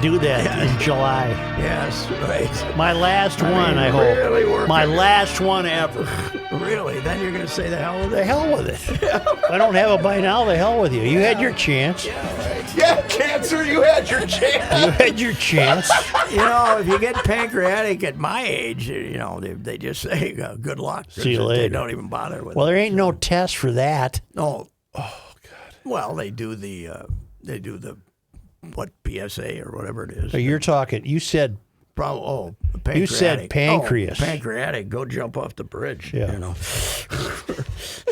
Do that in July. Yes, right. My last one, I hope. Really My last one ever. Really? Then you're going to say the hell with The it? hell with it. If I don't have it by now, the hell with you. You had your chance. Yeah, cancer, you had your chance. You had your chance. You know, if you get pancreatic at my age, you know, they just say, good luck. See you later. They don't even bother with it. Well, there ain't no test for that. No. Oh, God. Well, they do the what, PSA or whatever it is. So you're talking, you said, Pancreatic. You said pancreas. Oh, pancreatic. Go jump off the bridge. Yeah. You know.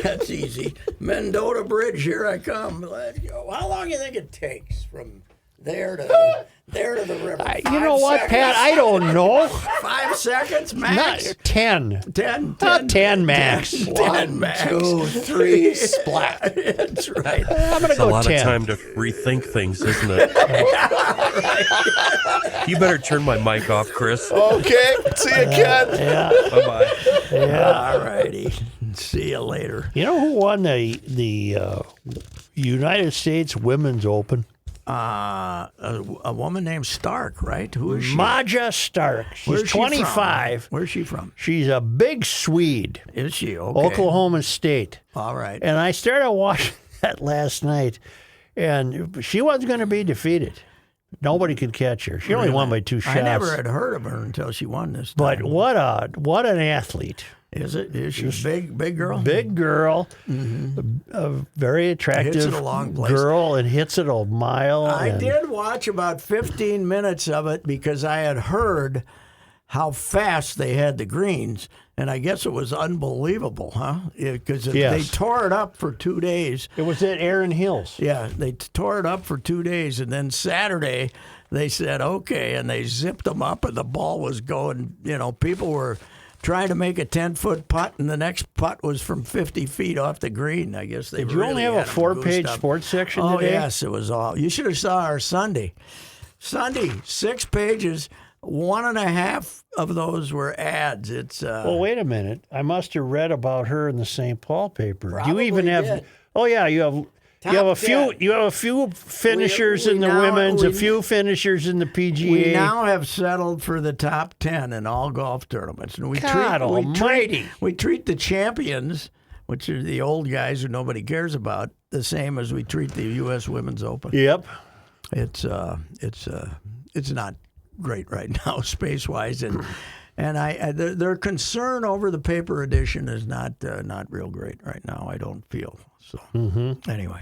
That's easy. Mendota Bridge, here I come. Let's go. How long do you think it takes from there to the river? you know what, Pat? I don't know. 5 seconds max? Not 10. 10. Not 10 max. 10 max. 2, 3, splat. That's right. I'm going to It's a go lot 10. of time to rethink things, isn't it? You better turn my mic off, Chris. Okay, see you, Ken. Yeah. Bye-bye. Yeah. All righty. See you later. You know who won the United States Women's Open? A woman named Stark, right? Who is she? Maja Stark. She's Where's she 25. From? Where's she from? She's a big Swede. Is she? Okay. Oklahoma State. All right. And I started watching that last night, and she wasn't going to be defeated. Nobody could catch her. She only won by 2 shots. I never had heard of her until she won this time. But what an athlete. Is it? Is she a big girl? Big girl, a very attractive Hits it a long place. girl, and hits it a mile. I and did watch about 15 minutes of it because I had heard how fast they had the greens, and I guess it was unbelievable, huh? Because Yes. they tore it up for 2 days. It was at Erin Hills. Yeah, they tore it up for 2 days, and then Saturday they said, okay, and they zipped them up, and the ball was going, you know, people were trying to make a 10-foot putt, and the next putt was from 50 feet off the green. I guess they Did you really only have had a 'em 4-page goosed up. sports section Oh, today? yes, it was all. You should have saw our Sunday. 6 pages, 1.5 of those were ads. It's Well, wait a minute. I must have read about her in the St. Paul paper. Do you Probably even have? did. Oh yeah, you have. Top You have a few. 10. You have a few finishers we in the now- women's, a we- few finishers in the PGA. we now have settled for the top 10 in all golf tournaments. And God almighty. we treat the champions, which are the old guys who nobody cares about, the same as we treat the U.S. Women's Open. Yep. It's not great right now, space-wise, and their concern over the paper edition is not real great right now. I don't feel so. Anyway,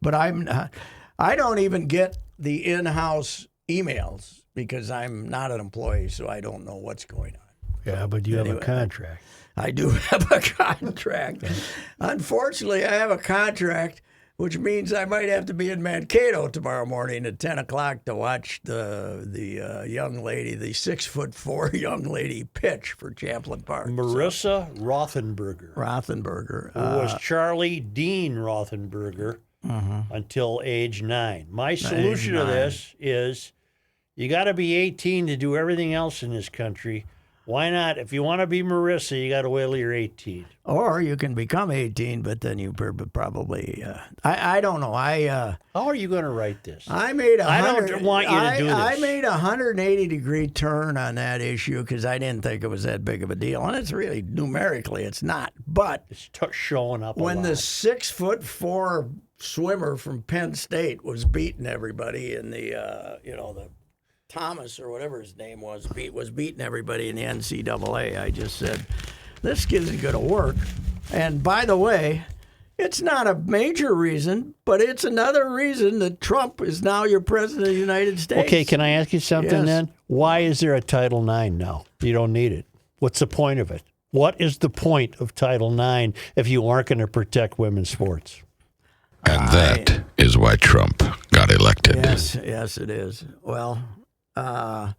but I don't even get the in-house emails because I'm not an employee, so I don't know what's going on. Yeah, but you have a Anyway. contract. I do have a contract. Unfortunately, I have a contract, which means I might have to be in Mankato tomorrow morning at 10 o'clock to watch the young lady, the 6'4" young lady, pitch for Champlain Park. Marissa Rothenberger, Rothenberger. who was Charlie Dean Rothenberger until age 9. My solution to 9. this is you got to be 18 to do everything else in this country. Why not? If you want to be Marissa, you got to wait till you're 18. Or you can become 18, but then you probably, I don't know. How are you going to write this? I made I don't want you to do this. I made a 180-degree turn on that issue because I didn't think it was that big of a deal. And it's really, numerically, it's not. But It's showing up when a the lot. 6'4" swimmer from Penn State was beating everybody in the, the Thomas or whatever his name was beating everybody in the NCAA, I just said, this isn't going to work. And by the way, it's not a major reason, but it's another reason that Trump is now your president of the United States. Okay, can I ask you something Yes. then? Why is there a Title IX now? You don't need it. What's the point of it? What is the point of Title IX if you aren't going to protect women's sports? And that is why Trump got elected. Yes, it is. Well, Title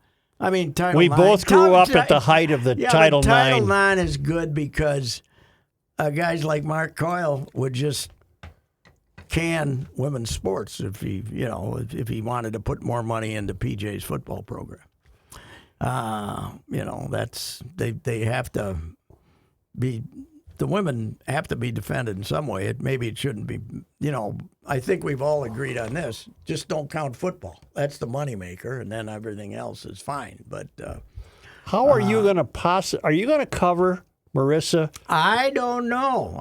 We IX both grew up at the height of the Title but Title IX. IX is good because guys like Mark Coyle would just can women's sports if he wanted to put more money into PJ's football program. That's they have to be the women have to be defended in some way. Maybe it shouldn't be. I think we've all agreed on this. Just don't count football. That's the moneymaker, and then everything else is fine. But how are you going to Are you going to cover Marissa? I don't know.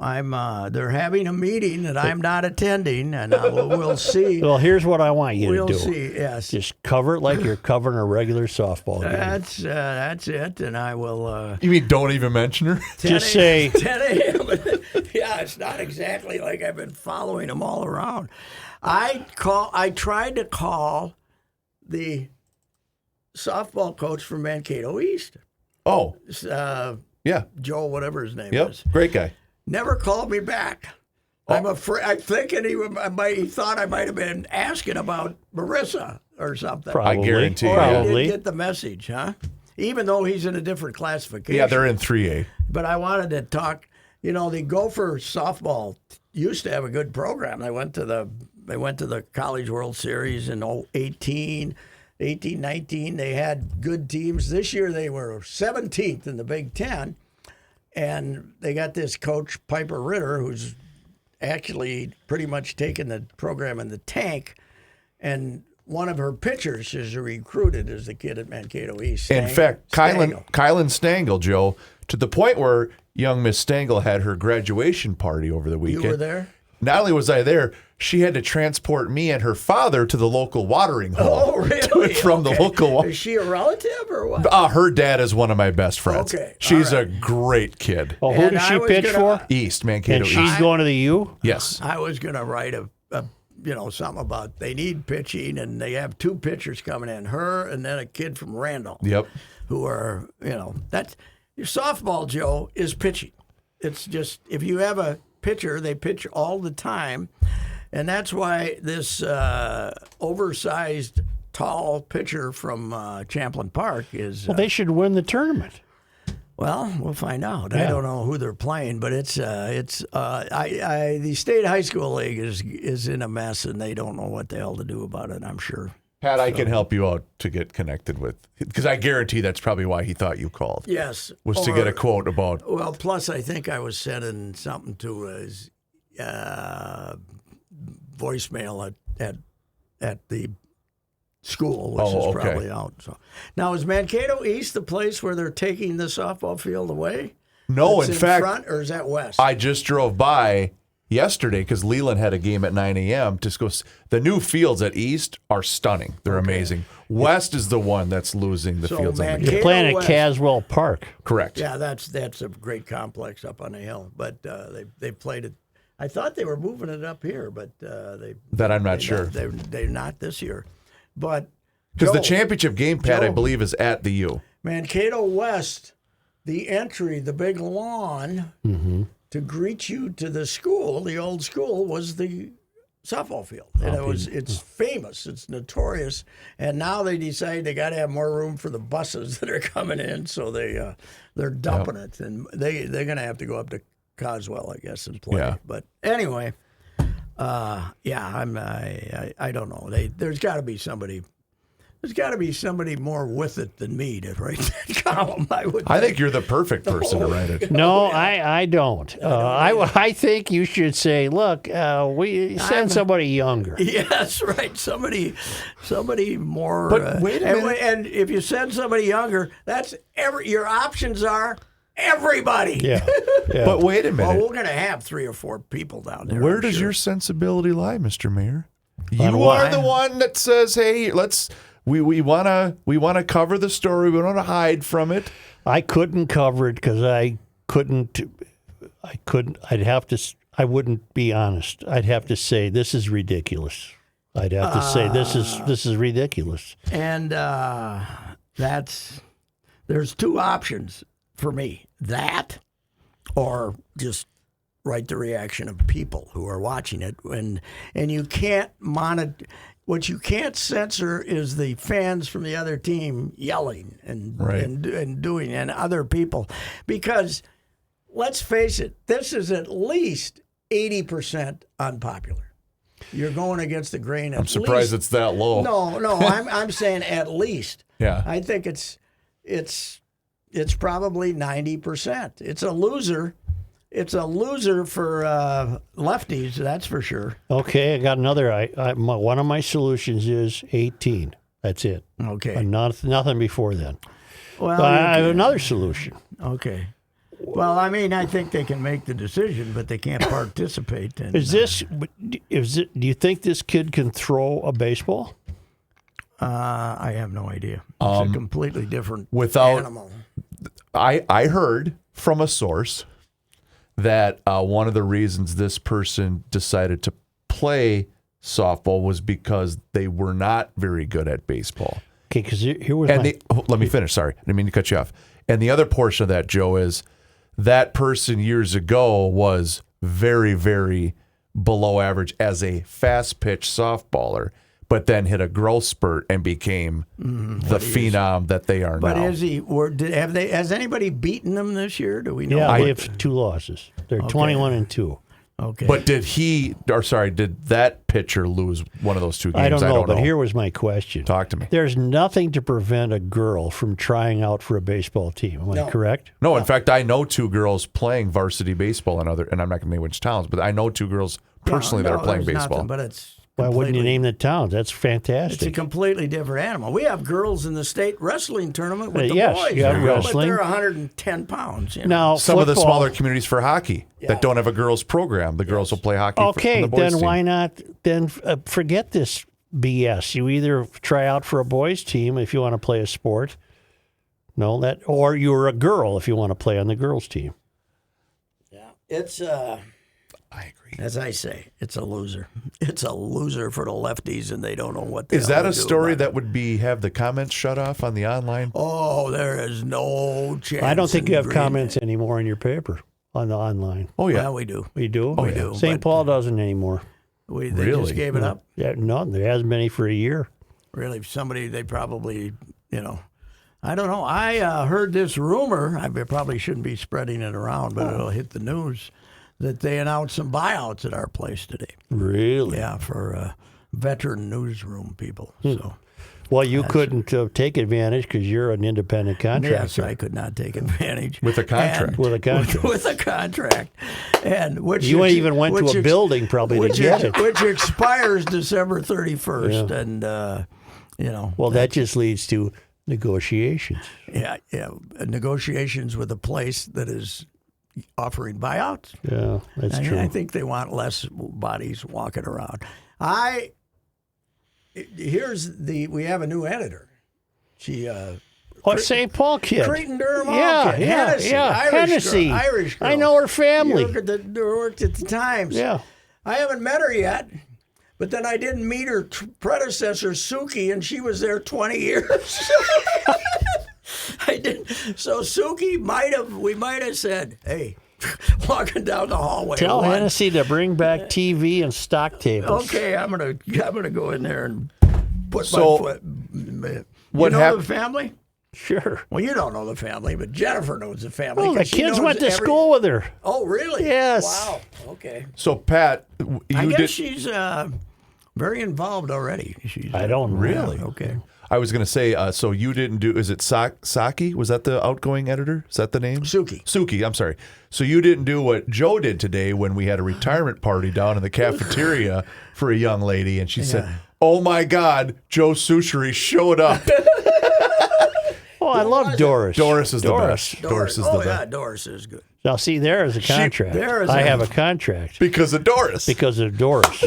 They're having a meeting that I'm not attending, and we'll see. Well, here's what I want you We'll to do. see. Yes, Just cover it like you're covering a regular softball game. that's it, and I will. You mean don't even mention her? Just say 10 a.m. Yeah, it's not exactly like I've been following them all around. I tried to call the softball coach from Mankato East. Oh, yeah. Joe, whatever his name Yep. is. Great guy. Never called me back. I'm afraid. I'm thinking he thought I might have been asking about Marissa or something. probably. I guarantee you. Or he Probably. didn't get the message, huh? Even though he's in a different classification. Yeah, they're in 3A. But I wanted to talk. The Gopher softball used to have a good program. They went to the College World Series in 18, 19. They had good teams. This year they were 17th in the Big Ten, and they got this coach Piper Ritter, who's actually pretty much taken the program in the tank. And one of her pitchers is recruited as the kid at Mankato East. In fact, Kylan Stengel, Joe, to the point where young Miss Stengel had her graduation party over the weekend. You were there? Not only was I there, she had to transport me and her father to the local watering hole. Oh, really? From the local Is she a relative or what? Her dad is one of my best friends. Okay, She's all a great kid. Oh, who And does I she was pitch gonna- for? East, Mankato And East. she's going to the U? Yes. I was going to write a something about they need pitching and they have two pitchers coming in, her and then a kid from Randall. Yep. Who are, that's your softball, Joe, is pitching. It's just if you have a pitcher, they pitch all the time. And that's why this oversized, tall pitcher from Champlain Park is. Well, they should win the tournament. Well, we'll find out. Yeah. I don't know who they're playing, but the state high school league is in a mess, and they don't know what the hell to do about it. I'm sure. Pat, I can help you out to get connected with, because I guarantee that's probably why he thought you called. Yes, Was to get a quote about. Well, plus I think I was sending something to his voicemail at the school, which is probably out. So now is Mankato East the place where they're taking the softball field away? No, It's in fact, front, or is that west? I just drove by yesterday because Leland had a game at 9 a.m. to go. The new fields at East are stunning. They're amazing. West is the one that's losing the So fields. Mankato They're playing at West. Caswell Park. Correct. Yeah, that's a great complex up on the hill. But they played it. I thought they were moving it up here, but That I'm not sure. They're not this year. But Because the Joe, championship game, Pat, I Joe. believe, is at the U. Mankato West, the entry, the big lawn to greet you to the school, the old school, was the softball field. And it's famous, it's notorious. And now they decide they got to have more room for the buses that are coming in, so they're dumping it, and they're going to have to go up to Coswell, I guess, and play. Yeah. But anyway, I don't know. There's got to be somebody. There's got to be somebody more with it than me to write that column. I think you're the perfect person to write it. No, I don't. I think you should say, look, we send somebody younger. Yes, right. Somebody more. But wait a minute. And if you send somebody younger, that's your options are everybody. Yeah. But wait a Well, minute. we're going to have 3 or 4 people down there. Where I'm does sure. your sensibility lie, Mr. Mayor? On You what? are the one that says, "Hey, we wanna cover the story. We don't want to hide from it." I couldn't cover it because I wouldn't be honest. I'd have to say this is ridiculous. I'd have to say this is ridiculous. And there's 2 options for me: that, or just write the reaction of people who are watching it. And you can't monitor. What you can't censor is the fans from the other team yelling and doing, and other people, because let's face it, this is at least 80% unpopular. You're going against the grain. I'm surprised it's that low. No, I'm saying at least. Yeah. I think it's probably 90%. It's a loser it's a loser for lefties, that's for sure. Okay, I got another. One of my solutions is 18. That's it. Okay. And nothing before then. Well, But I have another solution. okay. Well, I mean, I think they can make the decision, but they can't participate. In, Do you think this kid can throw a baseball? I have no idea. It's a completely different animal. I heard from a source that one of the reasons this person decided to play softball was because they were not very good at baseball. Okay, because here was Let me finish. Sorry, I didn't mean to cut you off. And the other portion of that, Joe, is that person years ago was very, very below average as a fast pitch softballer, but then hit a growth spurt and became the phenom that they are But now. is he? Has anybody beaten them this year? Do we know? Yeah, they have 2 losses. They're 21-2. Okay. But did that pitcher lose one of those 2 games? I don't know, but here was my question. Talk to me. There's nothing to prevent a girl from trying out for a baseball team. Am I correct? No, in fact, I know 2 girls playing varsity baseball and I'm not going to name which towns, but I know 2 girls personally that are playing there's baseball. nothing, but it's Why wouldn't you name the towns? That's It's a fantastic. completely different animal. We have girls in the state wrestling tournament with the yes, boys. you have but wrestling. they're 110 pounds. You know? Now, Some of the football- smaller communities for hockey that don't have a girls program, the girls will play hockey Okay, for the boys then team. why not? Then forget this BS. You either try out for a boys team if you want to play a sport. No, or you're a girl if you want to play on the girls team. It's I agree. as I say, it's a loser. It's a loser for the lefties, and they don't know what. Is that a do story about it. that would have the comments shut off on the online? Oh, there is no chance. I don't think in you have green. comments anymore in your paper on the online. Oh yeah. Well, we do. You do? We do, St. but- Paul doesn't anymore. They Really? just gave it up. Yeah, no, there hasn't been any for a year. Really, they probably, I don't know. I heard this rumor. I probably shouldn't be spreading it around, but it'll hit the news that they announced some buyouts at our place today. Really? Yeah, for veteran newsroom people. So Well, you couldn't take advantage because you're an independent yes, contractor. I could not take advantage With a contract. With a contract. With a contract, and which You even went to a building probably to get it. which expires December 31st, and Well, that just leads to negotiations. yeah, negotiations with a place that is offering buyouts. Yeah, that's true. I think they want less bodies walking around. We have a new editor. She St. Paul kid. Creighton Durham. Yeah, kid. yeah, Hennessy, yeah. Irish Hennessy. Girl, Irish girl. I know her family. Worked at the Times. Yeah. I haven't met her yet, but then I didn't meet her predecessor, Suki, and she was there 20 years. I didn't. So Suki we might have said, hey, walking down the hallway. Tell one, Hennessy to bring back TV and stock tables. okay, I'm gonna go in there and put So, my foot. what you know hap- the family? Sure. Well, you don't know the family, but Jennifer knows the family. Oh, the 'cause she kids knows went to every- school with her. Oh, really? Yes. Wow. Okay. So Pat, I you guess did. she's very involved already. She's I don't know. Really? Okay. I was going to say. So you didn't do. Is it Saki? Was that the outgoing editor? Is that the name? Suki. Suki. I'm sorry. So you didn't do what Joe did today when we had a retirement party down in the cafeteria for a young lady, and she said, "Oh my God, Joe Souchery showed up." Oh, I love Doris. Doris is the best. Doris is the yeah, best Doris is good. Now, see, there is a contract. I have a contract because of Doris. because of Doris.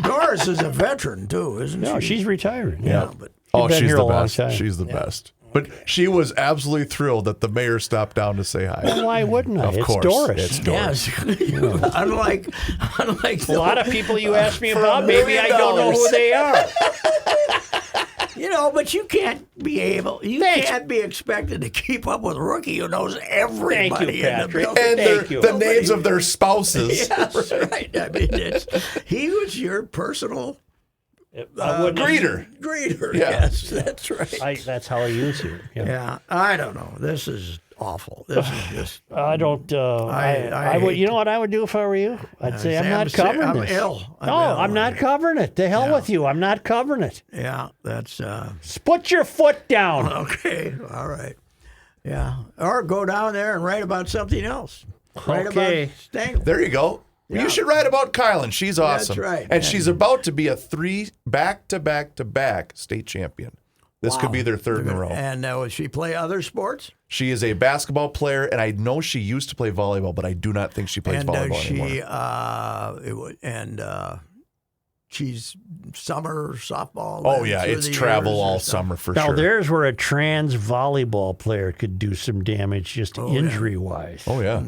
Doris is a veteran too, isn't No, she? she's retiring. Yeah, but Oh, been she's here the a long best. time. She's the best. But she was absolutely thrilled that the mayor stopped down to say hi. Well, why wouldn't I? Of It's course, Doris. it's Doris. yes. unlike A lot of people you ask me about, maybe I don't know who they are. but you can't be can't be expected to keep up with a rookie who knows everybody Thank you, in the Patrick. building. And Thank you. the names of their spouses. Yes, right. I mean, he was your personal I wouldn't. greeter. Yeah. Yes, that's right. That's how I use it. Yeah. Yeah, I don't know. This is awful. This is just. I don't. I would. You know what I would do if I were you? I'd say I'm not covering I'm this. ill. No, I'm not covering it. The hell with you. I'm not covering it. Yeah, that's Put your foot down. okay. All right. Yeah, or go down there and write about something else. Write Okay. about Stengel. There you go. Yeah. You should write about Kylan. She's awesome. right. And she's about to be a 3 back-to-back state champion. This could be their third in a row. And will she play other sports? She is a basketball player, and I know she used to play volleyball, but I do not think she plays And volleyball anymore. She's summer softball. Oh, then yeah. through It's the travel years or all stuff. summer for Now, sure. there's where a trans volleyball player could do some damage just injury-wise. Oh, yeah.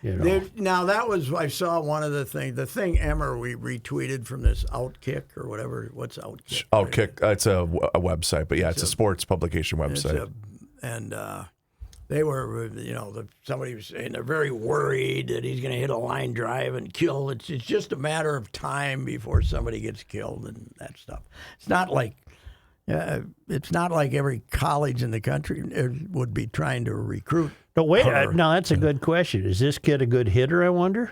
You know. Now that was I saw one of the thing Emmer we retweeted from this Outkick or whatever. What's Outkick? Outkick. It's a website, but yeah, it's a sports publication website. They were, somebody was saying they're very worried that he's going to hit a line drive and kill. It's just a matter of time before somebody gets killed and that stuff. It's not like every college in the country would be trying to recruit. No, wait. her. No, that's a good question. Is this kid a good hitter, I wonder?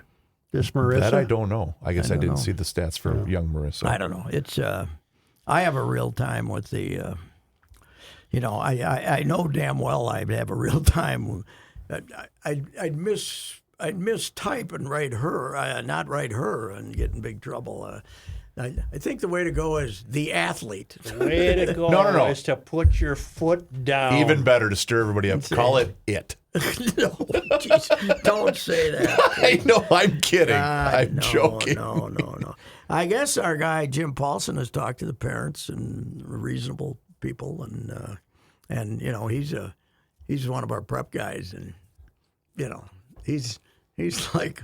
This Marissa? That I don't know. I guess I didn't know. see the stats for young Marissa. I don't know. It's I have a real time with the. I know damn well I'd have a real time. I'd mistype and write her, not write her, and get in big trouble. I think the way to go is the athlete. The way to go No. is to put your foot down. Even better to stir everybody up. Call it it. No, geez, don't say that. I know. I'm kidding. I'm No, joking. No. I guess our guy Jim Paulson has talked to the parents and reasonable people, and he's one of our prep guys, and he's like.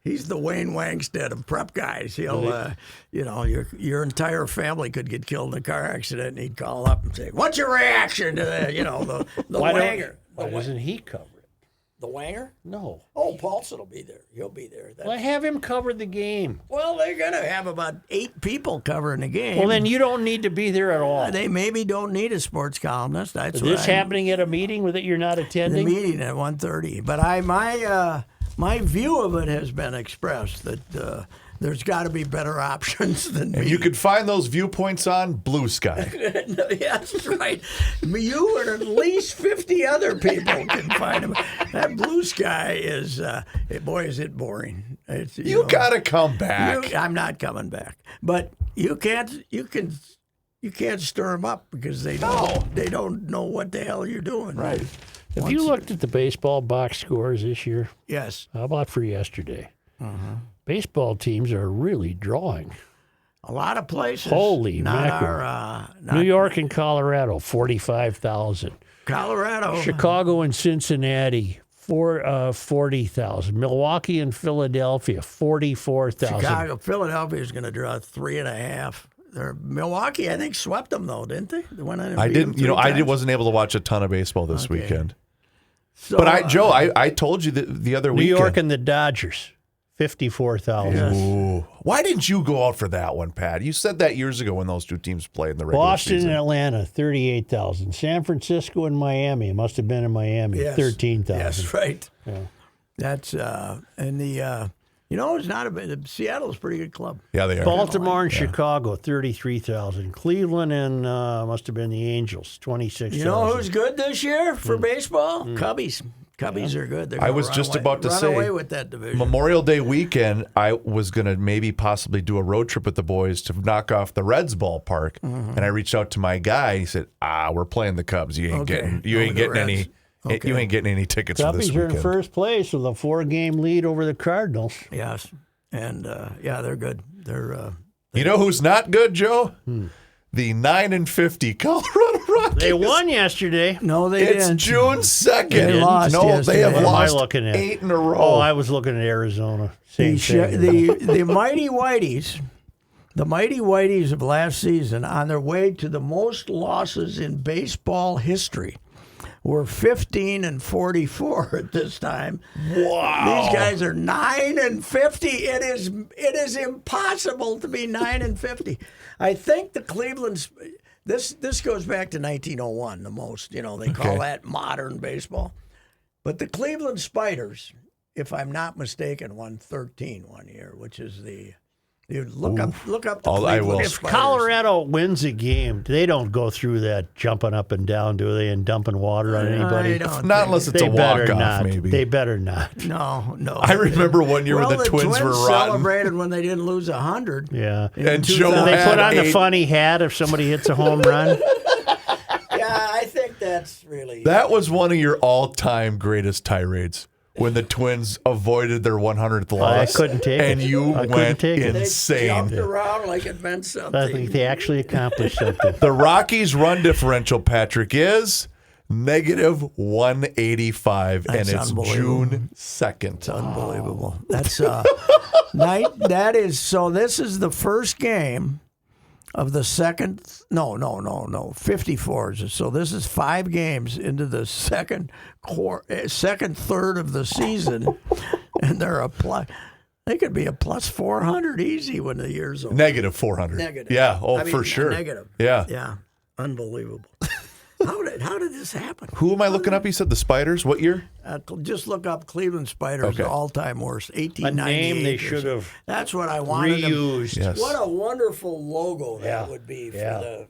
He's the Wayne Wangstead of prep guys. He'll, your entire family could get killed in a car accident, and he'd call up and say, "What's your reaction to the wanger? Why doesn't he cover it? The wanger? No. Oh, Paulson will be there. He'll be there. Well, have him cover the game. Well, they're gonna have about 8 people covering the game. Well, then you don't need to be there at all. They maybe don't need a sports columnist. That's Is what this happening at a meeting that you're not The attending? meeting at 1:30. But my view of it has been expressed that there's got to be better options than me. And you could find those viewpoints on Blue Sky. That's right. You and at least 50 other people can find them. That Blue Sky is, boy, is it boring. It's, You got to come back. I'm not coming back. But you can't stir them up because they don't know what the hell you're doing. Right. Have you looked at the baseball box scores this year? Yes. How about for yesterday? Baseball teams are really drawing. A lot of places. Holy not mackerel. not New York and Colorado, 45,000. Colorado. Chicago and Cincinnati, 40,000. Milwaukee and Philadelphia, 44,000. Chicago. Philadelphia is going to draw 3.5. Milwaukee, I think, swept them though, didn't they? They went in and I beat didn't. them 3 times. Wasn't able to watch a ton of baseball this weekend. So, But Joe, I told you the other New weekend. York and the Dodgers, 54,000. Ooh. Why didn't you go out for that one, Pat? You said that years ago when those two teams played in the regular Boston season. and Atlanta, 38,000. San Francisco and Miami, it must have been in Miami, Yes. 13,000. Yes, right. Yeah. That's and the it's not a bad. Seattle's a pretty good club. Yeah, they are. Baltimore and Chicago, 33,000. Cleveland and must have been the Angels, 26,000. You know who's good this year for baseball? Cubbies. Cubbies are good. They're I gonna was run just away- about to run say, away with that division. Memorial Day weekend, I was going to possibly do a road trip with the boys to knock off the Reds ballpark. And I reached out to my guy. He said, we're playing the Cubs. You ain't Okay. getting The Reds. any. Okay. You ain't getting any tickets for this Cubbies are weekend. in first place with a 4-game lead over the Cardinals. Yes, and they're good. They're You know who's not good, Joe? The 9-50 Colorado Rockies. They won yesterday. no, they It's didn't. June 2nd. They lost no, they have yesterday. What am I lost looking at? 8 in a row. Oh, I was looking at Arizona. Same thing. The Mighty Whiteys. The Mighty Whiteys of last season, on their way to the most losses in baseball history, were 15-44 at this time. Wow. These guys are 9-50. It is impossible to be 9-50. I think the Cleveland's this goes back to 1901 the most. They call that modern baseball. But the Cleveland Spiders, if I'm not mistaken, won 13 one year, which is the You look up the I will. Cleveland If Spiders. Colorado wins a game, they don't go through that jumping up and down, do they, and dumping water on anybody? I don't Not think unless it's They a better walk-off, not. maybe. They better not. No. I remember one year well, when the Twins were rotten. celebrated when they didn't lose 100. Yeah. And Joe They had put on the a- funny hat if somebody hits a home run. Yeah, I think that's really. That was one of your all-time greatest tirades when the Twins avoided their 100th loss. couldn't take and it. you I couldn't went take it. They insane. jumped around like it meant something. I think they actually accomplished something. The Rockies' run differential, Patrick, is negative 185, That's and it's unbelievable. June 2nd. It's unbelievable. That's night. That is so. This is the first game of the second. No. 54s. So this is 5 games into the second third of the season, and they're They could be a plus 400 easy when the year's over. Negative 400. Negative. Yeah. Oh, I mean, for sure. Negative. Yeah. Yeah. Unbelievable. How did this happen? Who am I looking up? You said the Spiders. What year? Just look up Cleveland Spiders, Okay. all-time worst, A 1898. name they should have That's what I wanted. them- reused. Yes. What a wonderful logo that Yeah. would be for Yeah.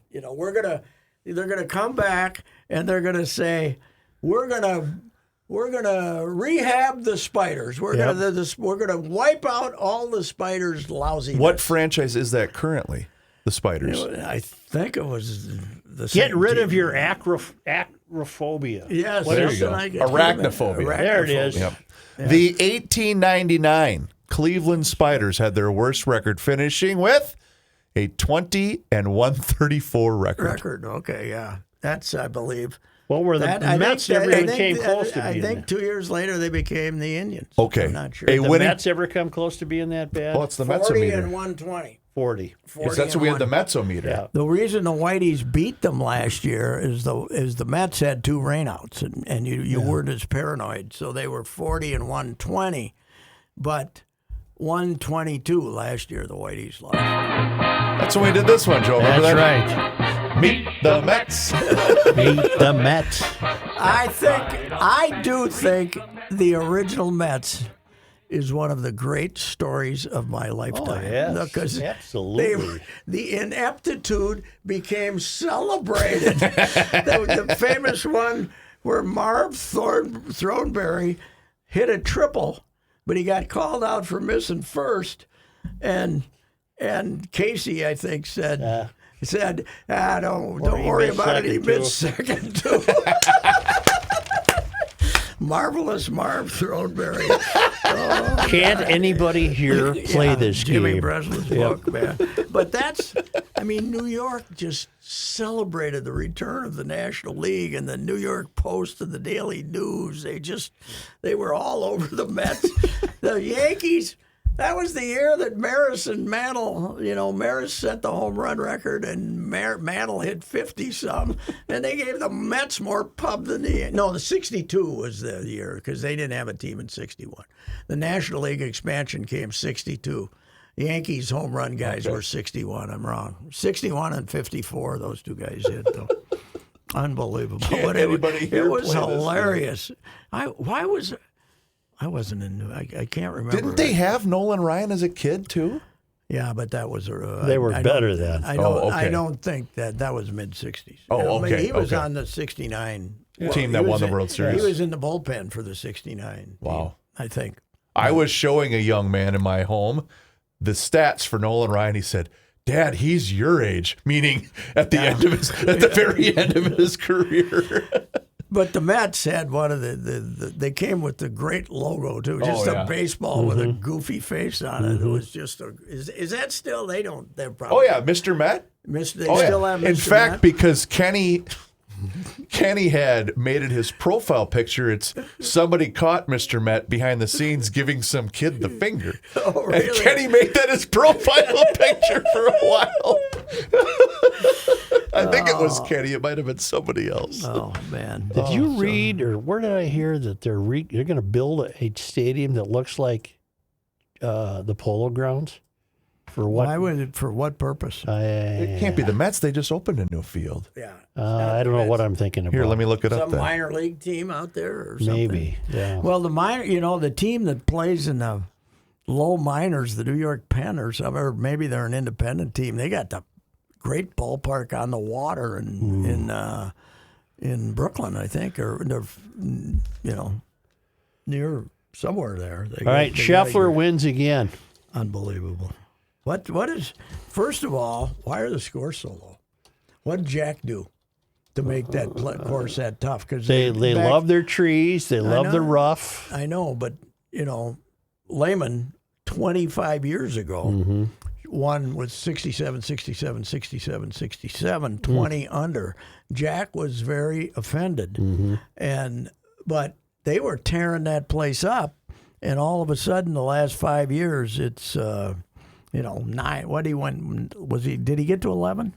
they're gonna come back and they're gonna say, we're gonna rehab the Spiders. We're gonna wipe out all the Spiders' lousy. What franchise is that currently? The Spiders. I think it was the Get same rid team. of your acrophobia. Yes, There yes, you go. and I get- Arachnophobia. There it is. Yep. The 1899 Cleveland Spiders had their worst record, finishing with a 20-134 record. Okay, yeah, that's I believe. What were the Mets never even came close to I being think that? 2 years later they became the Indians. Okay. I'm not sure. A The winning. Mets ever come close to being that bad? Well, it's the 40 Metzometer. and 120. 40. 'Cause that's what we had the 1. Metzometer. Yeah. The reason the Whiteys beat them last year is the Mets had 2 rainouts and you weren't as paranoid, so they were 40 and 120, but 122 last year the Whiteys lost. That's when we did this one, Joe. Remember That's that? right. Meet the Mets. Meet the Mets. I do think the original Mets is one of the great stories of my lifetime. yes. Because Absolutely. the ineptitude became celebrated. the famous one where Marv Thornberry hit a triple, but he got called out for missing first, and Casey, I think, said, don't worry missed about it. He second, too." missed second too. Marvelous Marv Thornberry. Can't anybody here play this Jimmy game? Breslin's book, man. But New York just celebrated the return of the National League, and the New York Post and the Daily News. They were all over the Mets. The Yankees. That was the year that Maris and Mantle, Maris set the home run record and Mantle hit 50-some. And they gave the Mets more pub than the 62 was the year because they didn't have a team in 61. The National League expansion came 62. The Yankees home run guys were 61. I'm wrong. 61 and 54, those 2 guys hit, though. Unbelievable. But anybody here it was play this hilarious. I wasn't in. I can't remember. Didn't they have Nolan Ryan as a kid, too? Yeah, but that was. They were better then. I don't. okay. I don't think that was mid '60s. Oh, okay, He was okay. on the '69 Team that won the World Series. He was in the bullpen for the '69. Wow. I think. I was showing a young man in my home the stats for Nolan Ryan. He said, "Dad, he's your age," meaning at the very end of his career. But the Mets had one of they came with the great logo too, just yeah. a baseball with a goofy face on it. It was just is that still they're probably Oh yeah, Mr. Met. They Oh, still yeah. have In Mr. fact, Met? because Kenny had made it his profile picture. It's somebody caught Mr. Met behind the scenes giving some kid the finger. Oh, And really? Kenny made that his profile picture for a while. I think it was Kenny. It might have been somebody else. Oh man! Did you read, or where did I hear that they're going to build a stadium that looks like the Polo Grounds? For what? Why would it? For what purpose? It can't be the Mets. They just opened a new field. Yeah. I don't know what I'm thinking about. Here, let me look it up Some then. minor league team out there or something. Maybe. Yeah. Well, the team that plays in the low minors, the New York Penn or something, or maybe they're an independent team. They got the great ballpark on the water in Brooklyn, I think, or near somewhere there. All right, Scheffler wins again. Unbelievable. What is? First of all, why are the scores so low? What did Jack do to make that course that tough? Because they love their trees. They love the rough. I know, but Lehman 25 years ago won with 67, 67, 67, 67, 20 under. Jack was very offended, but they were tearing that place up, and all of a sudden, the last 5 years, it's 9. What he went? Did he get to 11?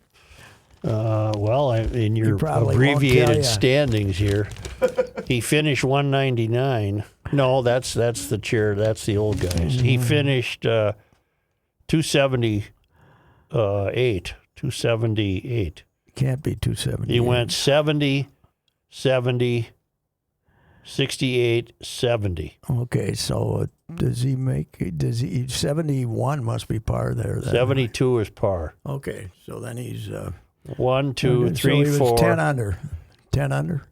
Well, in your probably won't tell abbreviated ya. standings here, he finished 199. No, that's the chair. That's the old guys. He finished 278. 278. Can't be 270. He went 70, 70, 68, 70. Okay, so does he 71 must be par there then. 72 is par. Okay, so then he's 1, 2, 3, so he was 4, 10 under. 10 under?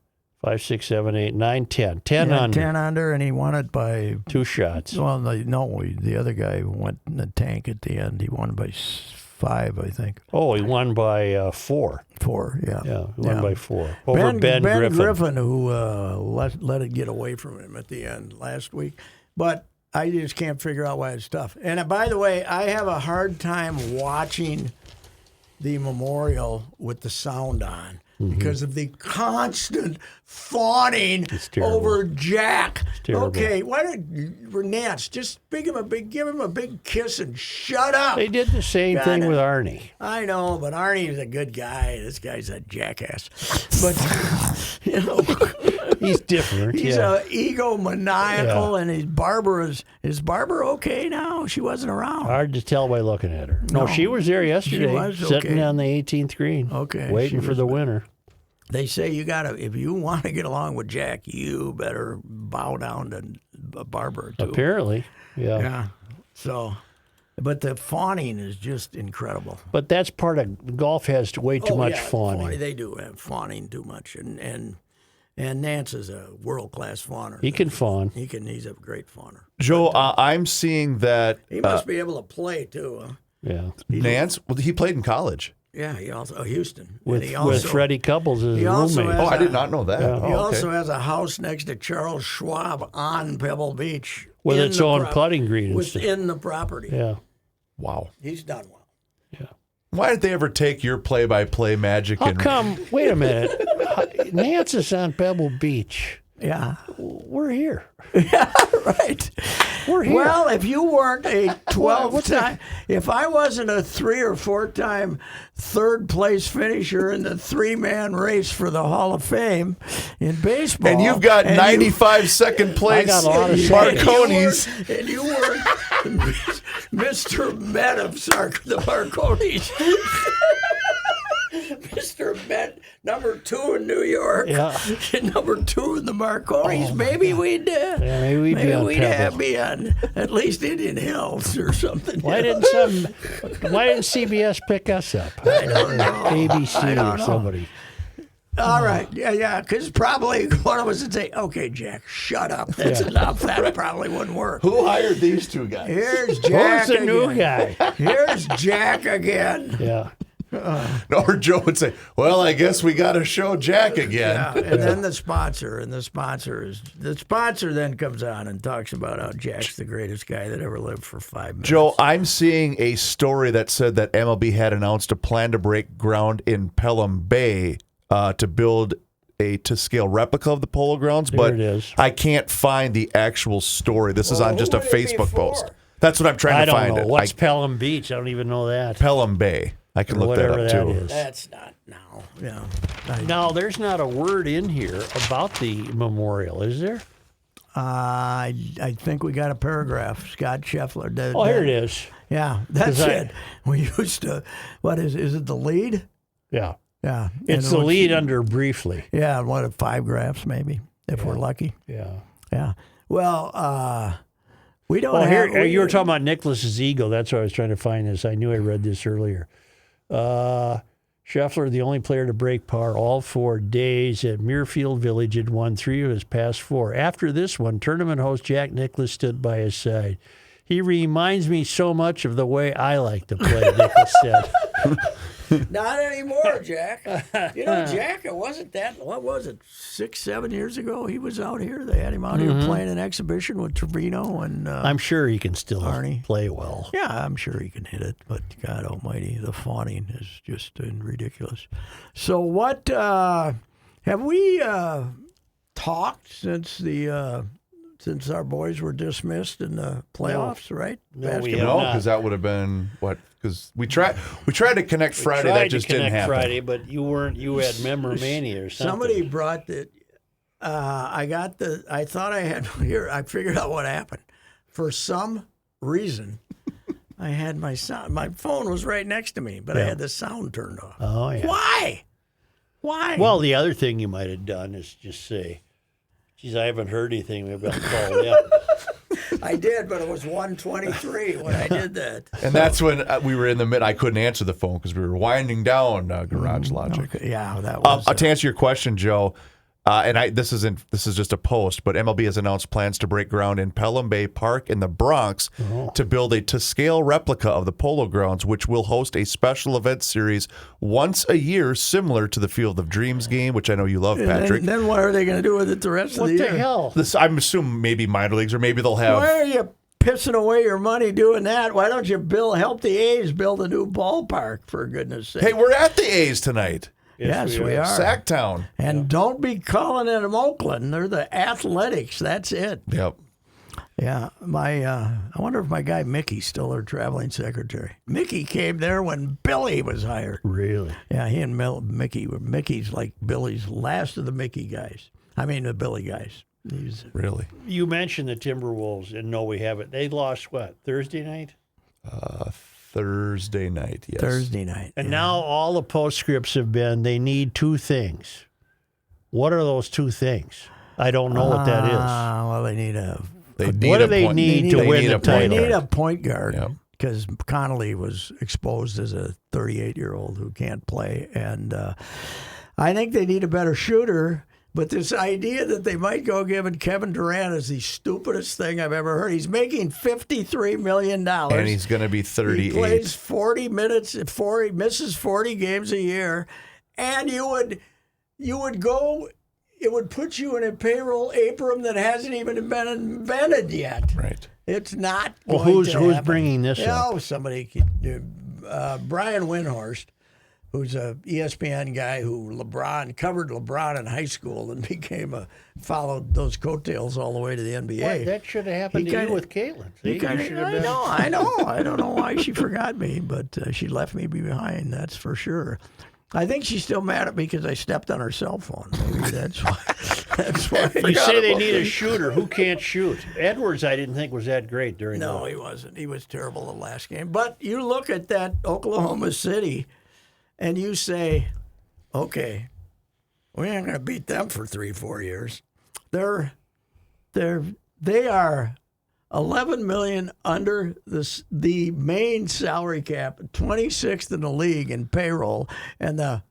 5, 6, 7, 8, 9, 10. 10 Yeah, under. 10 under, and he won it by 2 shots. well, the other guy went in the tank at the end. He won by 5, I think. Oh, he won by 4. 4, yeah. Yeah, he won by 4. Over Ben Griffin, who let it get away from him at the end last week. But I just can't figure out why it's tough. And by the way, I have a hard time watching the memorial with the sound on because of the constant fawning over Jack. terrible. Okay, why don't Nance just give him a big kiss and shut up? They did the same thing with Arnie. I know, but Arnie is a good guy. This guy's a jackass. But He's different. he's yeah. egomaniacal, and his Barbara is Barbara okay now? She wasn't around. Hard to tell by looking at her. No, she was there yesterday, was? sitting Okay. on the 18th green, she waiting for the winner. They say if you want to get along with Jack, you better bow down to Barbara too. Apparently, yeah. Yeah. So, but the fawning is just incredible. But that's part of golf. Has way too much fawning. They do have fawning too much, and Nance is a world class fawner. He can fawn. He's a great fawner. Joe, I'm seeing that He must be able to play too. Huh? Yeah, Nance. Well, he played in college. Yeah, he also Houston. with And he also, Freddie Couples as he a also roommate. has Oh, I did not know that. He Oh, okay. also has a house next to Charles Schwab on Pebble Beach. With in its the own putting green and stuff. Within the property. Yeah, Wow. He's done well. Why did they ever take your play-by-play magic how and come? Wait a minute. Nance is on Pebble Beach. Yeah. We're here. Right. We're here. Well, if you weren't a What's 12-time, if I wasn't a 3 or 4-time third-place finisher in the 3-man race for the Hall of Fame in baseball, and you've got 95 second place got a lot of Marconis. and you were Mr. Met of the Marconis. Mr. Met, number 2 in New York, Yeah. and number 2 in the Marconis. Maybe we'd maybe we'd be on Pebble. be on at least Indian Hills or something. Why didn't CBS pick us up? I don't know. ABC or somebody. All right, yeah, because probably one of us would say, "Okay, Jack, shut up. That's enough." That probably wouldn't work. Who hired these two guys? Here's Jack. Who's the new again. guy? Here's Jack again. Yeah. Or Joe would say, "Well, I guess we got to show Jack again." Yeah, and then the sponsor then comes on and talks about how Jack's the greatest guy that ever lived for 5 minutes. Joe, I'm seeing a story that said that MLB had announced a plan to break ground in Pelham Bay to build a to-scale replica of the Polo Grounds, but it is. I can't find the actual story. This is on just a who would it be Facebook for? post. That's what I'm trying I to don't find. know. It. What's Pelham Beach? I don't even know that. Pelham Bay? I can Or look that whatever up that too. is. That's not now. Yeah. No, there's not a word in here about the memorial, is there? I think we got a paragraph. Scott Scheffler. Oh, here it is. Yeah, that's 'Cause it. We used to. What is it? The lead? Yeah. Yeah. It's And the lead under briefly. Yeah, 5 graphs maybe if we're lucky. Yeah. Yeah. Well, We don't Oh, have. here you were talking about Nicholas's ego. That's why I was trying to find this. I knew I read this earlier. Scheffler, the only player to break par all 4 days at Muirfield Village, had won 3 of his past 4. After this one, tournament host Jack Nicklaus stood by his side. He reminds me so much of the way I like to play, Nicklaus said. Not anymore, Jack. You know, Jack, it wasn't that, what was it, 6, 7 years ago? He was out here. They had him out here playing an exhibition with Trevino and I'm sure he can still Arnie. play well. Yeah, I'm sure he can hit it, but God almighty, the fawning is just ridiculous. So what, have we talked since our boys were dismissed in the playoffs, right? No, we have No, not. because that would have been what? Because we tried to connect Friday, Tried that just to didn't connect happen. Friday, but you had memoromania or something. Somebody brought the. I thought I had here. I figured out what happened. For some reason, I had my sound. My phone was right next to me, but I had the sound turned off. Oh, yeah. Why? Well, the other thing you might have done is just say, geez, I haven't heard anything. Maybe I'll call them. I did, but it was 1:23 when I did that. And that's when we were in the mid. I couldn't answer the phone because we were winding down Garage Logic. Okay, yeah, that was. To answer your question, Joe, this is just a post, but MLB has announced plans to break ground in Pelham Bay Park in the Bronx to build a to-scale replica of the Polo Grounds, which will host a special event series once a year, similar to the Field of Dreams game, which I know you love, Patrick. And then what are they going to do with it the rest of What the the year? hell? I'm assuming maybe minor leagues, or maybe they'll have. Why are you pissing away your money doing that? Why don't you help the A's build a new ballpark, for goodness sake? Hey, we're at the A's tonight. Yes, we are. Sacktown. And don't be calling them Oakland. They're the Athletics. That's it. Yep. Yeah. I wonder if my guy Mickey's still their traveling secretary. Mickey came there when Billy was hired. Really? Yeah, he and Mickey were. Mickey's like Billy's last of the Mickey guys. I mean, the Billy guys. He's Really? You mentioned the Timberwolves, and no, we haven't. They lost, what, Thursday night? Thursday night, yes. Thursday night. And now all the postscripts have been they need 2 things. What are those 2 things? I don't know what that is. Well, they need a. They What do they need to win the They title? need a point guard. Yep. Because Connolly was exposed as a 38-year-old who can't play. And I think they need a better shooter. But this idea that they might go giving Kevin Durant is the stupidest thing I've ever heard. He's making $53 million. And he's going to be 38. He plays 40 minutes, he misses 40 games a year. And you would go, it would put you in a payroll apron that hasn't even been invented yet. Right. It's not Well, going who's to happen. bringing this up? Oh, somebody, Brian Windhorst, who's a ESPN guy who covered LeBron in high school and followed those coattails all the way to the NBA. Well, that should have happened He to kinda- you with Caitlin. See, you should have I been. know. I don't know why she forgot me, but she left me behind, that's for sure. I think she's still mad at me because I stepped on her cell phone. Maybe that's why. That's why. You say they need a shooter. Who can't shoot? Edwards, I didn't think was that great during No, he wasn't. He was terrible the last game. But you look at that Oklahoma City, and you say, okay, we ain't going to beat them for 3-4 years. They are $11 million under the main salary cap, 26th in the league in payroll, and the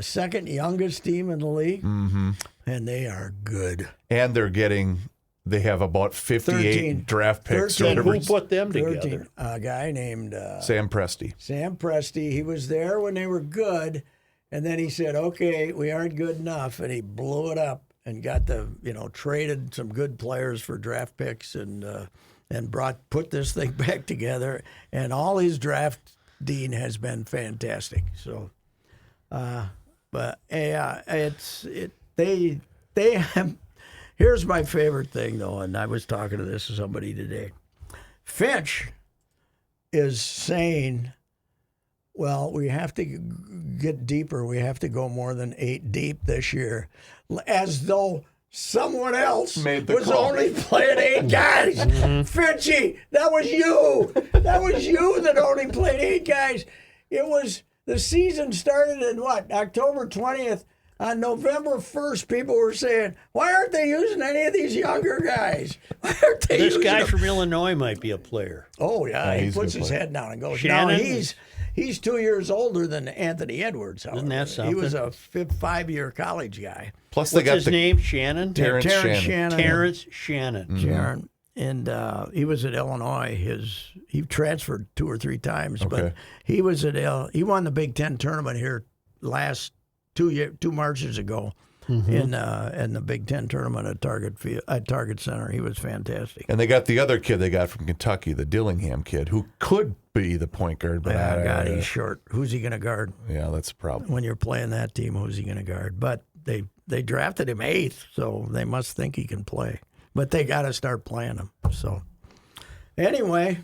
second youngest team in the league, and they are good. And they have about 58 13. draft picks. 13. or Who whatever. put them 13. together? A guy named Sam Presti. Sam Presti. He was there when they were good, and then he said, "Okay, we aren't good enough," and he blew it up and got traded some good players for draft picks and put this thing back together. And all his drafting has been fantastic. So, but they have. Here's my favorite thing though, and I was talking to somebody today. Finch is saying, well, we have to get deeper. We have to go more than 8 deep this year, as though someone else was only playing 8 guys. Finchy, that was you. That was you that only played 8 guys. The season started in October 20th. On November 1st, people were saying, why aren't they using any of these younger guys? Why aren't they This using guy them? from Illinois might be a player. Oh, yeah. He he's a puts good his player. head down and goes. Shannon? Now, he's 2 years older than Anthony Edwards. However. Isn't that He was something? a 5-year college guy. Plus, they What's got his the name? Shannon? Terrence Shannon. Shannon. Terrence Shannon. Sharon. And he was at Illinois. He transferred 2 or 3 times, but Okay. he was at he won the Big Ten tournament here last 2 Marches ago in the Big Ten tournament at Target Center. He was fantastic. And they got the other kid they got from Kentucky, the Dillingham kid, who could be the point guard, but Oh, God, he's short. Who's he going to guard yeah, that's a problem. when you're playing that team? Who's he going to guard? But they drafted him 8th, so they must think he can play. But they got to start playing him. So anyway,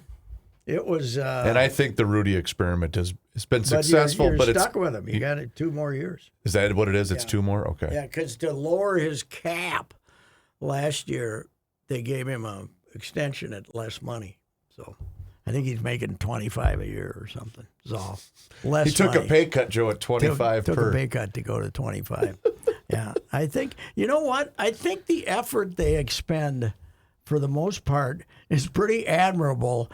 it was. And I think the Rudy experiment has been but successful, you're but it's stuck with him. You got it 2 more years. is that what it is? It's 2 more? Okay. Yeah, because to lower his cap last year, they gave him a extension at less money. So I think he's making $25 a year or something. So less. He took money. a pay cut, Joe, at 25 took per. a pay cut to go to 25. Yeah, I think you know what? I think the effort they expend, for the most part, is pretty admirable,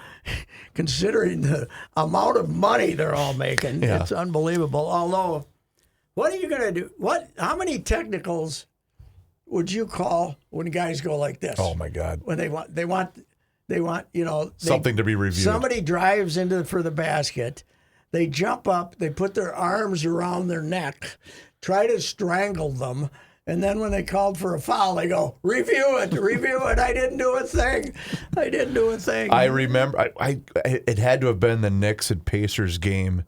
considering the amount of money they're all making. Yeah. It's unbelievable. Although, what are you going to do? How many technicals would you call when guys go like this? Oh my God. When they want, Something to be reviewed. Somebody drives for the basket. They jump up. They put their arms around their neck, try to strangle them, and then when they called for a foul, they go, review it. I didn't do a thing. I remember it had to have been the Knicks and Pacers game,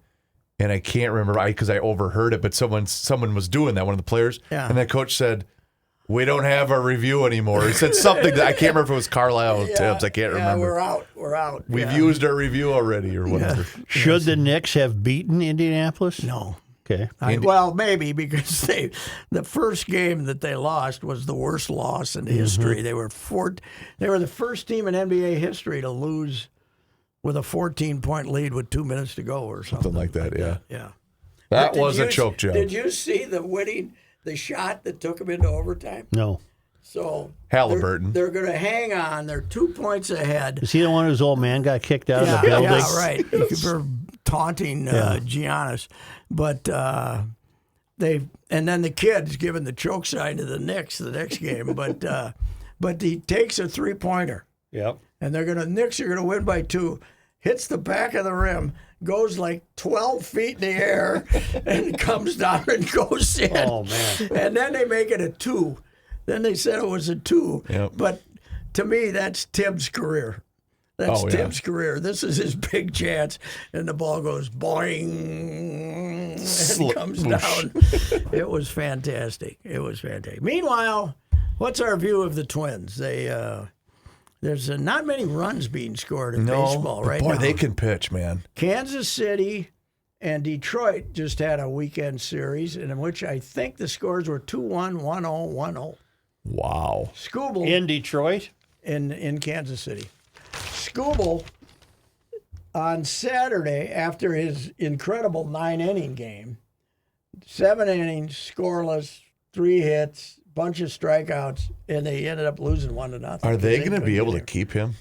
and I can't remember because I overheard it, but someone was doing that, one of the players, Yeah. and the coach said, "We don't have a review anymore." He said something that I can't remember if it was Carlisle or Tibbs. I can't remember. We're out. We've Yeah. used our review already or whatever. Should the Knicks have beaten Indianapolis? No. Okay. Well, maybe because the first game that they lost was the worst loss in history. They were the first team in NBA history to lose with a 14-point lead with 2 minutes to go or something. Something like that, yeah. Yeah. That Did was a you- choke job. Did you see the shot that took them into overtime? No. So Halliburton. They're going to hang on. They're 2 points ahead. Is he the one whose old man got kicked out of the building? Yeah, right. For taunting Giannis, but and then the kid's giving the choke sign to the Knicks the next game, but he takes a 3-pointer, Yep. and Knicks are gonna win by 2. Hits the back of the rim, goes like 12 feet in the air, and comes down and goes in. Oh, man. And then they make it a 2. Then they said it was a 2. Yep. But to me, that's Tibbs' career. That's Oh, yeah. Tibbs' career. This is his big chance. And the ball goes boing and comes down. It was fantastic. Meanwhile, what's our view of the Twins? There's not many runs being scored in baseball but right boy, now. they can pitch, man. Kansas City and Detroit just had a weekend series in which I think the scores were 2-1, 1-0, 1-0. Wow. Scooble In Detroit? in Kansas City. Scooble on Saturday, after his incredible 9-inning game, 7 innings, scoreless, 3 hits, bunch of strikeouts, and they ended up losing 1-0. Are they going to couldn't be able get to him. keep him?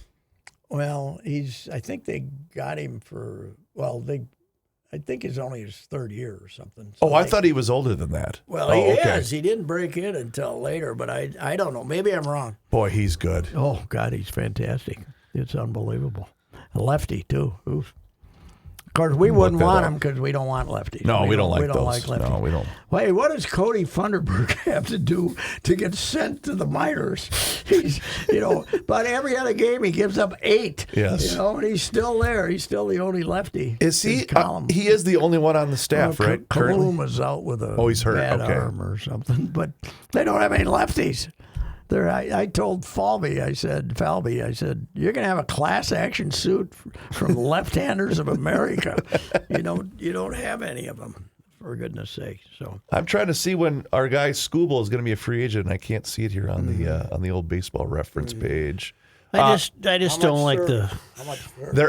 Well, I think they got him I think it's only his 3rd year or something. So Oh, I thought he was older than that. Well, oh, he okay. is. He didn't break in until later, but I don't know. Maybe I'm wrong. Boy, he's good. Oh, God, he's fantastic. It's unbelievable. A lefty, too. Oof. Of course, we wouldn't that want up. him because we don't want lefties. No, we don't like We don't those. like lefties. No, we don't. Hey, what does Cody Funderburk have to do to get sent to the minors? He's, about every other game he gives up 8. Yes. And he's still there. He's still the only lefty. Is he? His column. He is the only one on the staff, right? Currently? Kalum is out with a he's hurt. bad Okay. arm or something. But they don't have any lefties. I told Falvey, I said, you're going to have a class action suit from left-handers of America. You don't have any of them, for goodness sake. So I'm trying to see when our guy Scooble is going to be a free agent, and I can't see it here on the old baseball reference page. I just don't like the. How much?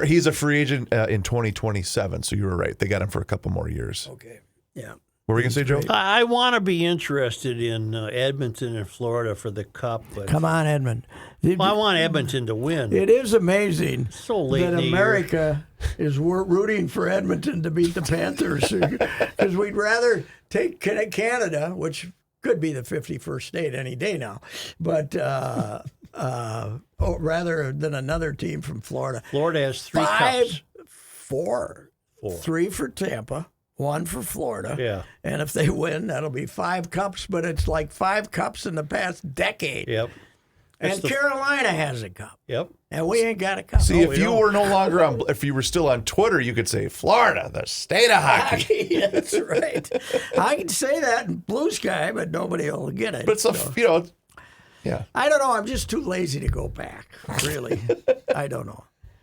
He's a free agent in 2027, so you were right. They got him for a couple more years. Okay. Yeah. What were you going to say, Joe? I want to be interested in Edmonton and Florida for the Cup, but Come on, Edmund. I want Edmonton to win. It is amazing So late that in the year. America is rooting for Edmonton to beat the Panthers because we'd rather take Canada, which could be the 51st state any day now, but rather than another team from Florida. Florida has 3 cups. 4. 3 for Tampa, 1 for Florida. Yeah. And if they win, that'll be 5 cups, but it's like 5 cups in the past decade. Yep. And Carolina has a cup. Yep. And we ain't got a cup. See, if you were no longer on, if you were still on Twitter, you could say Florida, the state of hockey. Yeah, that's right. I can say that in blue sky, but nobody will get it. But it's yeah. I don't know. I'm just too lazy to go back. Really, I don't know.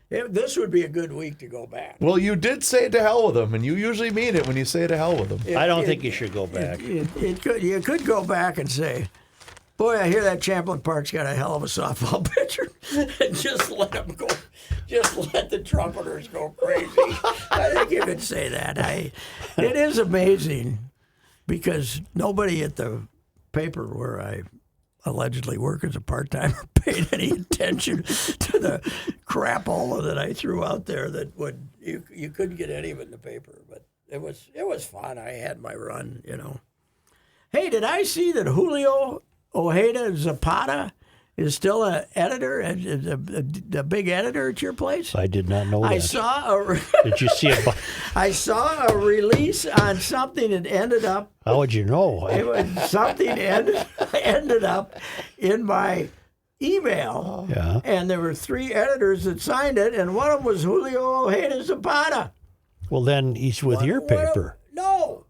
This would be a good week to go back. Well, you did say to hell with them, and you usually mean it when you say to hell with them. I don't think you should go back. You could go back and say, boy, I hear that Champlain Park's got a hell of a softball pitcher. And just let them go. Just let the trumpeters go crazy. I think you could say that. It is amazing because nobody at the paper where I allegedly work as a part-timer paid any attention to the crapola that I threw out there that you couldn't get any of it in the paper. But it was fun. I had my run, Hey, did I see that Julio Ojeda Zapata is still an editor, a big editor at your place? I did not know that. Did you see it? I saw a release on something that ended up. How would you know? It was something ended up in my email. Yeah. And there were 3 editors that signed it, and one of them was Julio Ojeda Zapata. Well, then he's with your paper. No.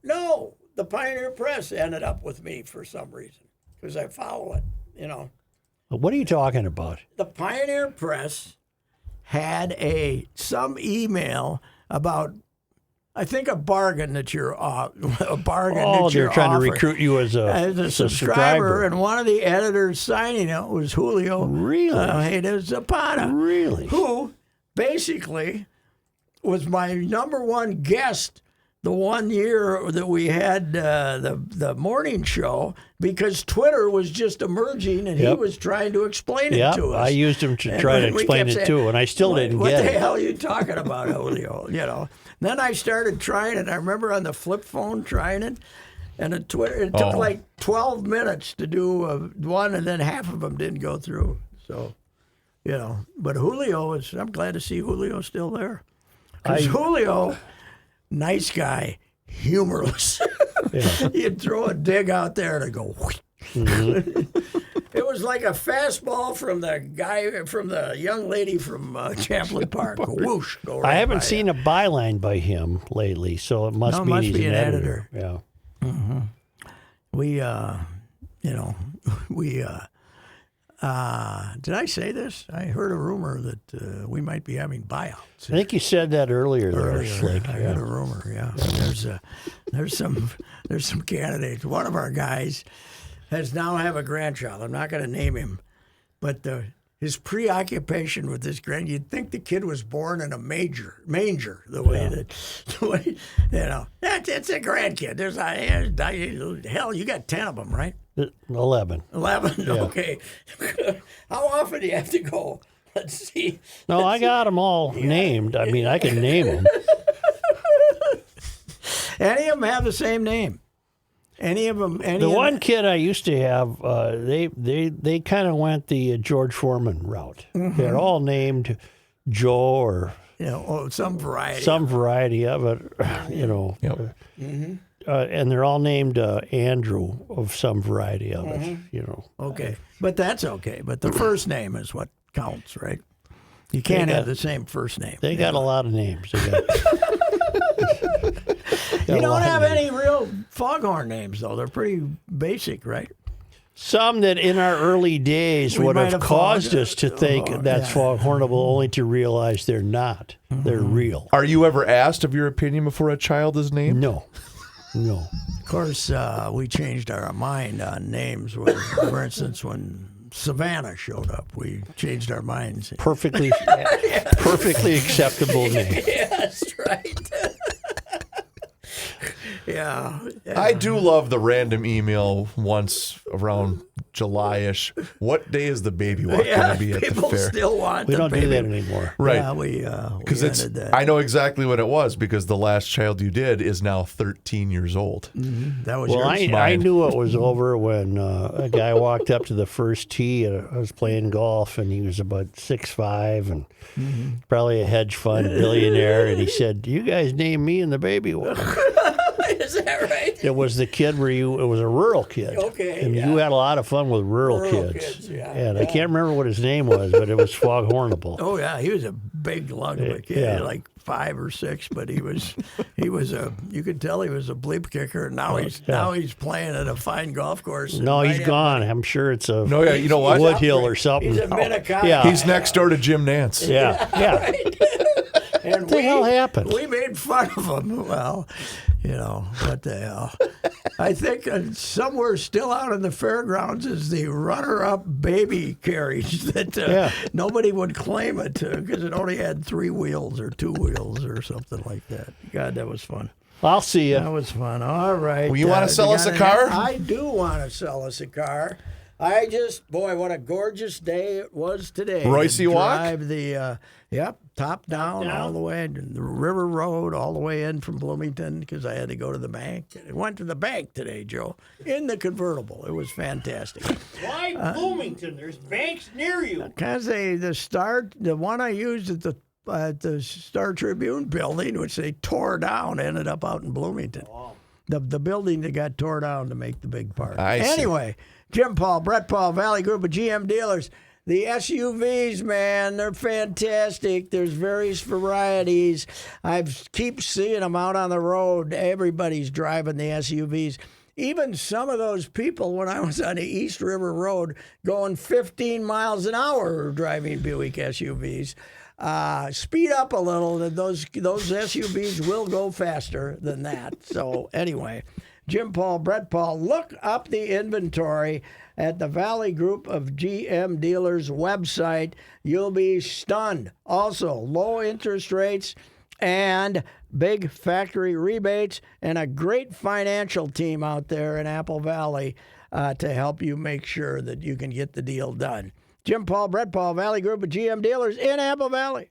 The Pioneer Press ended up with me for some reason because I follow it, What are you talking about? The Pioneer Press had some email about, I think, a bargain that you're they're trying to recruit you as a subscriber. And one of the editors signing it was Julio Ojeda Zapata. Really? Who basically was my number one guest the one year that we had the morning show because Twitter was just emerging and he was trying to explain it to us. I used him to try to explain it too, and I still didn't get it. What the hell are you talking about, Julio? Then I started trying it. I remember on the flip phone trying it, and it took like 12 minutes to do one, and then half of them didn't go through. So, but Julio I'm glad to see Julio still there. Because Julio, nice guy, humorless. You'd throw a dig out there and it'd go. It was like a fastball from the young lady from Champlain Park. Whoosh, go right. I haven't seen a byline by him lately, so it must mean he's an editor. Yeah. Mm-hmm. Did I say this? I heard a rumor that we might be having buyouts. I think you said that earlier. Slick. I heard a rumor. Yeah, there's some candidates. One of our guys has now have a grandchild. I'm not going to name him, but his preoccupation with this you'd think the kid was born in a manger. The way it's a grandkid. Hell, you got 10 of them, right? 11. 11. Yeah. Okay. How often do you have to go? Let's see. No, I got them all named. I mean, I can name them. Any of them have the same name? Any of them? The one kid I used to have, they kind of went the George Foreman route. Mm-hmm. They're all named Joe or some variety. Some variety of it, Yep. and they're all named Andrew of some variety of it. Okay, but that's okay. But the first name is what counts, right? You can't have the same first name. They got a lot of names. You don't have any real foghorn names, though. They're pretty basic, right? Some that in our early days would have caused us to think that's foghornable, only to realize they're not. Mm-hmm. They're real. Are you ever asked of your opinion before a child is named? No. Of course, we changed our mind on names. For instance, when Savannah showed up, we changed our minds. Perfectly acceptable name. Yeah, that's right. Yeah. I do love the random email once around July-ish. What day is the baby walk going to be at the people fair? still want We the don't baby. do that anymore. Right. Yeah, we Because ended that. I know exactly what it was because the last child you did is now 13 years old. That was Well, yours. I knew it was over when a guy walked up to the first tee. And I was playing golf, and he was about 6'5", and probably a hedge fund billionaire. And he said, "You guys named me in the baby one." Is that right? It was the kid it was a rural kid. Okay, And yeah. you had a lot of fun with rural kids. Yeah, And I can't remember what his name was, but it was Foghornable. Oh yeah, he was a big lug of a kid, Yeah. like 5 or 6, but he was you could tell he was a bleep kicker. And now he's playing at a fine golf course. No, Right he's at- gone. I'm sure it's a No, yeah, you know what? Woodhill or something. He's a Minnetonka. Yeah. He's next door to Jim Nance. Yeah. And What the hell happened? We made fun of him. Well, what the hell? I think somewhere still out in the fairgrounds is the runner-up baby carriage that nobody would claim it because it only had 3 wheels or 2 wheels or something like that. God, that was fun. I'll see you. That was fun. All right. Well, you want to sell us a got car? I do want to sell us a car. Boy, what a gorgeous day it was today. Royce to walk? drive the, top down all the way, the River Road all the way in from Bloomington because I had to go to the bank. I went to the bank today, Joe, in the convertible. It was fantastic. Why Bloomington? There's banks near you. Because the one I used at the Star Tribune building, which they tore down, ended up out in Bloomington. The building that got tore down to make the big park. I see. Anyway, Jim Paul, Brett Paul, Valley Group of GM dealers. The SUVs, man, they're fantastic. There's various varieties. I keep seeing them out on the road. Everybody's driving the SUVs. Even some of those people, when I was on the East River Road, going 15 miles an hour were driving Buick SUVs. Speed up a little. Those SUVs will go faster than that. So anyway, Jim Paul, Brett Paul, look up the inventory at the Valley Group of GM Dealers website. You'll be stunned. Also, low interest rates and big factory rebates and a great financial team out there in Apple Valley to help you make sure that you can get the deal done. Jim Paul, Brett Paul, Valley Group of GM Dealers in Apple Valley.